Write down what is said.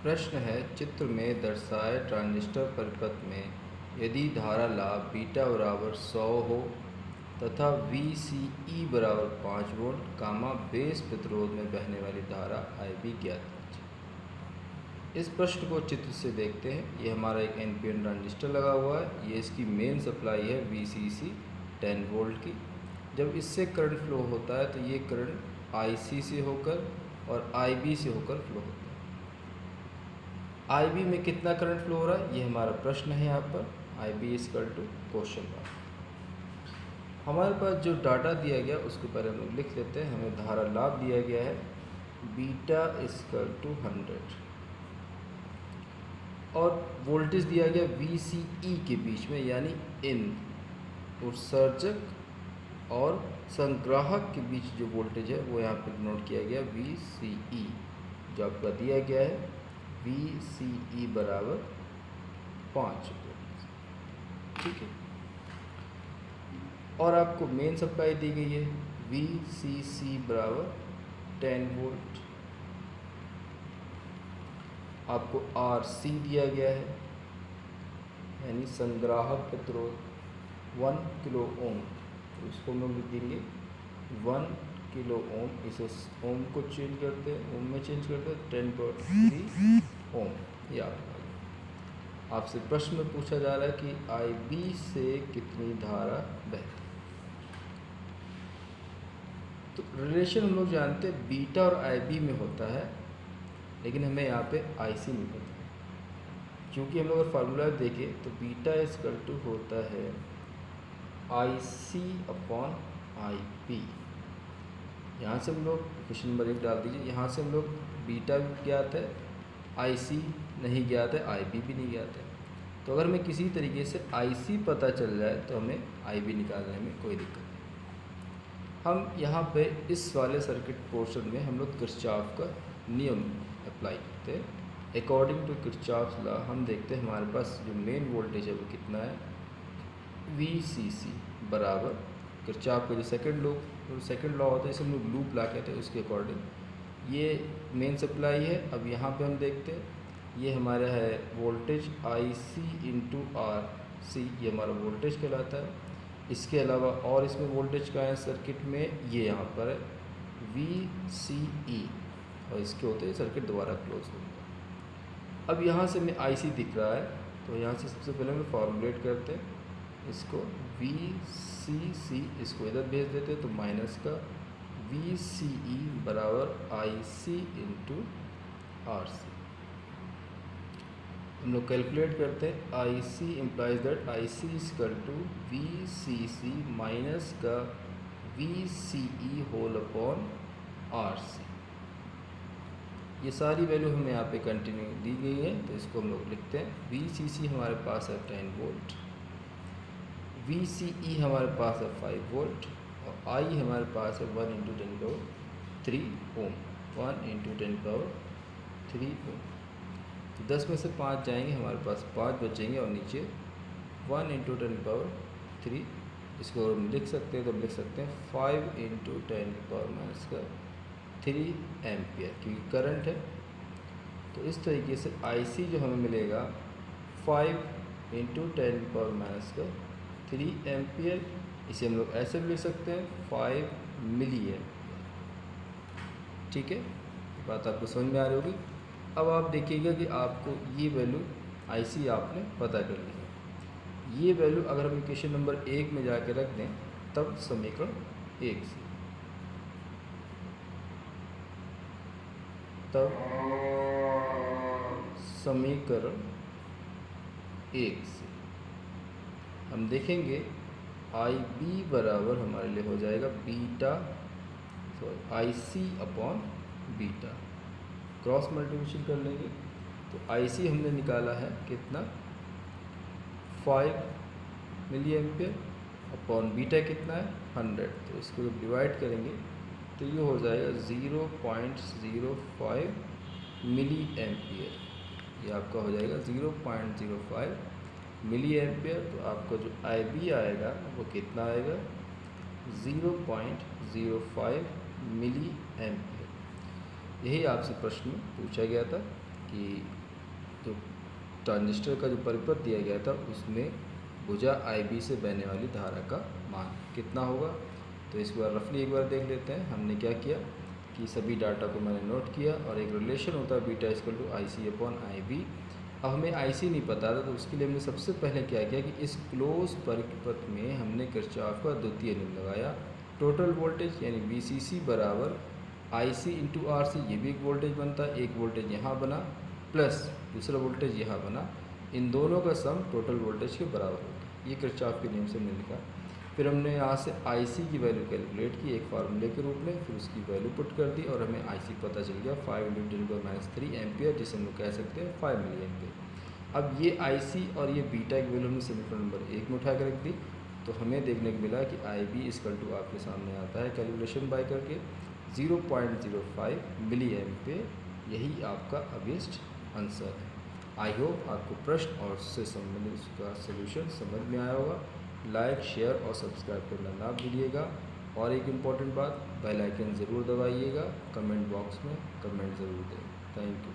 प्रश्न है, चित्र में दर्शाए ट्रांजिस्टर परिपथ में यदि धारा लाभ बीटा बराबर 100 हो तथा VCE बराबर 5 वोल्ट कामा बेस प्रतिरोध में बहने वाली धारा IB ज्ञात कीजिए। इस प्रश्न को चित्र से देखते हैं। ये हमारा एक NPN ट्रांजिस्टर लगा हुआ है। ये इसकी मेन सप्लाई है VCC 10 वोल्ट की। जब इससे करंट फ्लो होता है तो ये करंट IC से होकर और IB से होकर फ्लो होता है। IB में कितना करंट फ्लो हो रहा है, ये हमारा प्रश्न है। यहाँ पर IB equal to question mark. हमारे पास जो डाटा दिया गया उसको पहले हम लोग लिख लेते हैं। हमें धारा लाभ दिया गया है बीटा इक्वल टू 100 और वोल्टेज दिया गया VCE के बीच में, यानी इन उत्सर्जक और संग्राहक के बीच जो वोल्टेज है वो यहाँ पर नोट किया गया VCE, जो आपका दिया गया है VCE बराबर 5 वोल्ट। ठीक है, और आपको मेन सप्लाई दी गई है VCC बराबर 10 वोल्ट। आपको RC दिया गया है, यानी संग्राहक प्रतिरोध 1 किलो ओम। तो इसको हम लोग लिख देंगे 1 किलो ओम। इसे ओम को चेंज करते हैं, ओम में चेंज करते हैं 10.3 ओम। ये आपसे प्रश्न में पूछा जा रहा है कि IB से कितनी धारा बहती। तो रिलेशन हम लोग जानते हैं बीटा और IB में होता है, लेकिन हमें यहाँ पे IC नहीं पता है। क्योंकि हम लोग अगर फार्मूला देखें तो बीटा इक्वल टू होता है IC अपॉन IP। यहाँ से हम लोग क्वेश्चन नंबर 1 डाल दीजिए। यहाँ से हम लोग बीटा भी ज्ञात है, IC नहीं ज्ञात है, IB भी नहीं ज्ञात है। तो अगर हमें किसी तरीके से IC पता चल जाए तो हमें IB निकालने में कोई दिक्कत नहीं। हम यहाँ पे इस वाले सर्किट पोर्शन में हम लोग किरचॉफ का नियम अप्लाई करते हैं। अकॉर्डिंग टू किरचॉफ लॉ हम देखते हैं हमारे पास जो मेन वोल्टेज है वो कितना है, VCC बराबर किरचॉफ का जो सेकंड लॉ होता है, इसे हम लोग लूप लॉ कहते हैं, उसके अकॉर्डिंग ये मेन सप्लाई है। अब यहाँ पे हम देखते हैं ये हमारा है वोल्टेज IC इंटू RC, ये हमारा वोल्टेज कहलाता है। इसके अलावा और इसमें वोल्टेज का है सर्किट में, ये यहाँ पर है VCE, और इसके होते हैं सर्किट दोबारा क्लोज होता है। अब यहाँ से हमें IC दिख रहा है, तो यहाँ से सबसे पहले हम फॉर्मुलेट करते हैं इसको VCC, इसको इधर भेज देते हैं तो माइनस का VCE बराबर IC इंटू RC। हम लोग कैलकुलेट करते हैं IC implies that IC equal to VCC minus का VCE होल अपॉन RC। ये सारी वैल्यू हमें यहाँ पे कंटिन्यू दी गई है, तो इसको हम लोग लिखते हैं। VCC हमारे पास है 10 वोल्ट, VCE हमारे पास है 5 वोल्ट, और I हमारे पास है 1 इंटू 10³ ओम, 1 इंटू 10³ ओम। 10 में से 5 जाएंगे, हमारे पास 5 बचेंगे, और नीचे 1 इंटू 10³ इसको हम लिख सकते हैं। तो हम लिख सकते हैं 5 इंटू 10⁻³ एम्पियर, क्योंकि करंट है। तो इस तरीके से IC जो हमें मिलेगा 5 इंटू 10⁻³ एम्पियर। इसे हम लोग ऐसे भी लिख सकते हैं 5 मिली एम्पियर। ठीक है, बात आपको समझ में आ रही होगी। अब आप देखिएगा कि आपको ये वैल्यू IC आपने पता कर ली है। ये वैल्यू अगर हम इक्वेशन नंबर 1 में जाके रख दें तब समीकरण 1 से, तब समीकरण 1 से हम देखेंगे IB बराबर हमारे लिए हो जाएगा beta, IC upon beta, cross multiplication कर लेंगे। तो IC हमने निकाला है कितना, 5 मिली एम्पियर, अपॉन बीटा कितना है 100। तो इसको जब डिवाइड करेंगे तो ये हो जाएगा 0.05 मिली एम्पियर। ये आपका हो जाएगा 0.05 मिली एम्पियर। तो आपका जो IB आएगा वो कितना आएगा, 0.05 मिली एम्पियर। यही आपसे प्रश्न में पूछा गया था कि जो ट्रांजिस्टर का जो परिपथ दिया गया था उसमें भुजा IB से बहने वाली धारा का मान कितना होगा। तो इस बार रफली एक बार देख लेते हैं। हमने क्या किया कि सभी डाटा को मैंने नोट किया और एक रिलेशन होता है बीटा इक्वल टू IC/IB। अब हमें IC नहीं पता था तो उसके लिए हमने सबसे पहले क्या किया कि इस क्लोज परिपथ में हमने किरचॉफ का द्वितीय नियम लगाया। टोटल वोल्टेज यानी VCC बराबर IC इंटू RC, ये भी एक वोल्टेज बनता है, एक वोल्टेज यहाँ बना प्लस दूसरा वोल्टेज यहाँ बना, इन दोनों का सम टोटल वोल्टेज के बराबर होगा। ये किरचॉफ के नियम से हमने लिखा। फिर हमने यहाँ से IC की वैल्यू कैलकुलेट की एक फार्मूले के रूप में, फिर उसकी वैल्यू पुट कर दी और हमें IC पता चल गया 5 × 10⁻³ एम्पियर, जिसे हम लोग कह सकते हैं 5 मिली एम्पियर। अब ये IC और ये बीटा की वैल्यू हमने समीकरण नंबर 1 में उठा कर रख दी। तो हमें देखने को मिला कि IB इक्वल टू आपके सामने आता है कैलकुलेशन बाय करके 0.05 मिली एम्पियर। यही आपका अगेंस्ट आंसर है। आई होप आपको प्रश्न और उससे संबंधित उसका सलूशन समझ में आया होगा। लाइक, शेयर और सब्सक्राइब करना ना भूलिएगा। और एक इम्पॉर्टेंट बात, बेल आइकन ज़रूर दबाइएगा। कमेंट बॉक्स में कमेंट ज़रूर दें। Thank you.